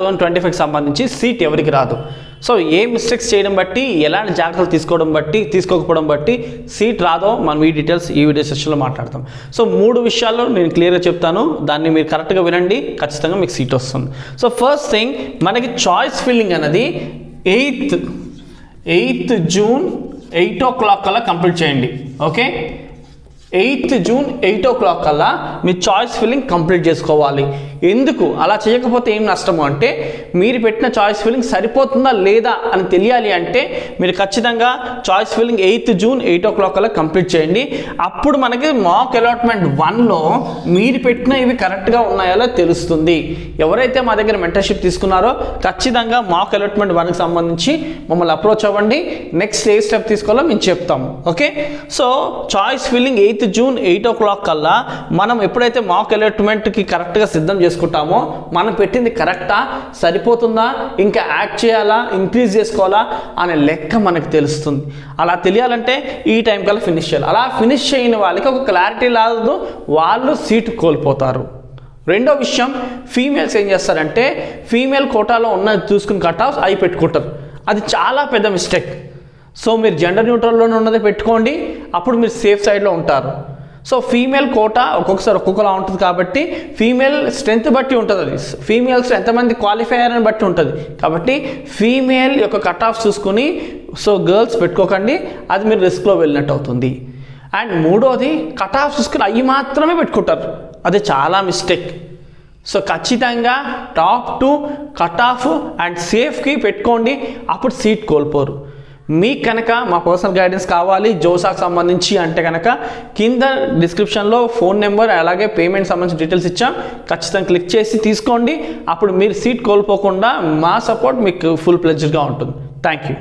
2025కి సంబంధించి సీట్ ఎవరికి రాదు. సో ఏ మిస్టేక్స్ చేయడం బట్టి, ఎలాంటి జాగ్రత్తలు తీసుకోకపోవడం బట్టి సీట్ రాదో మనం ఈ డీటెయిల్స్ ఈ వీడియో సెషన్లో మాట్లాడతాం. సో 3 విషయాల్లో నేను క్లియర్గా చెప్తాను, దాన్ని మీరు కరెక్ట్గా వినండి, ఖచ్చితంగా మీకు సీట్ వస్తుంది. సో ఫస్ట్ థింగ్, మనకి చాయిస్ ఫిల్లింగ్ అనేది 8th జూన్ 8 o'clock కల్లా కంప్లీట్ చేయండి. ఓకే, 8th జూన్ 8 o'clock కల్లా మీ చాయిస్ ఫిల్లింగ్ కంప్లీట్ చేసుకోవాలి. ఎందుకు అలా చేయకపోతే ఏం నష్టము అంటే, మీరు పెట్టిన చాయిస్ ఫిల్లింగ్ సరిపోతుందా లేదా అని తెలియాలి అంటే మీరు ఖచ్చితంగా choice filling 8th June 8 o'clock కల్లా కంప్లీట్ చేయండి. అప్పుడు మనకి మాక్ అలాట్మెంట్ 1లో మీరు పెట్టిన ఇవి కరెక్ట్గా ఉన్నాయో తెలుస్తుంది. ఎవరైతే మా దగ్గర మెంటర్షిప్ తీసుకున్నారో ఖచ్చితంగా మాక్ అలాట్మెంట్ 1కి సంబంధించి మమ్మల్ని అప్రోచ్ అవ్వండి. నెక్స్ట్ ఏ స్టెప్ తీసుకోవాలో మేము చెప్తాము. Okay, so choice filling 8th June 8 o'clock కల్లా మనం ఎప్పుడైతే మాక్ అలాట్మెంట్కి కరెక్ట్గా సిద్ధం చేసుకుంటామో, మనం పెట్టింది కరెక్టా, సరిపోతుందా, ఇంకా యాడ్ చేయాలా, ఇంక్రీజ్ చేసుకోవాలా అనే లెక్క మనకు తెలుస్తుంది. అలా తెలియాలంటే ఈ టైం కల్లా ఫినిష్ చేయాలి. అలా ఫినిష్ చేయని వాళ్ళకి ఒక క్లారిటీ రాదు, వాళ్ళు సీట్ కోల్పోతారు. రెండో విషయం, ఫీమేల్స్ ఏం చేస్తారంటే ఫీమేల్ కోటాలో ఉన్నది చూసుకుని కట్ ఆఫ్ అవి పెట్టుకుంటారు. అది చాలా పెద్ద మిస్టేక్. సో మీరు జెండర్ న్యూట్రల్లోనే ఉన్నది పెట్టుకోండి, అప్పుడు మీరు సేఫ్ సైడ్లో ఉంటారు. సో ఫీమేల్ కోటా ఒక్కొక్కసారి ఒక్కొక్కలా ఉంటుంది కాబట్టి ఫీమేల్ స్ట్రెంత్ బట్టి ఉంటుంది, అది ఫీమేల్స్ ఎంతమంది క్వాలిఫై అయ్యారని బట్టి ఉంటుంది. కాబట్టి ఫీమేల్ యొక్క కట్ ఆఫ్ చూసుకుని సో గర్ల్స్ పెట్టుకోకండి, అది మీరు రిస్క్లో వెళ్ళినట్టు అవుతుంది. అండ్ మూడోది, కట్ ఆఫ్ చూసుకుని అవి మాత్రమే పెట్టుకుంటారు, అది చాలా మిస్టేక్. సో ఖచ్చితంగా టాప్ 2 కట్ ఆఫ్ అండ్ సేఫ్కి పెట్టుకోండి, అప్పుడు సీట్ కోల్పోరు. మీకు కనుక మా పర్సనల్ గైడెన్స్ కావాలి జోసాకు సంబంధించి అంటే కనుక కింద డిస్క్రిప్షన్లో ఫోన్ నెంబర్ అలాగే పేమెంట్ సంబంధించిన డీటెయిల్స్ ఇచ్చాం, ఖచ్చితంగా క్లిక్ చేసి తీసుకోండి. అప్పుడు మీరు సీట్ కోల్పోకుండా మా సపోర్ట్ మీకు ఫుల్ ప్లెజర్గా ఉంటుంది. Thank you.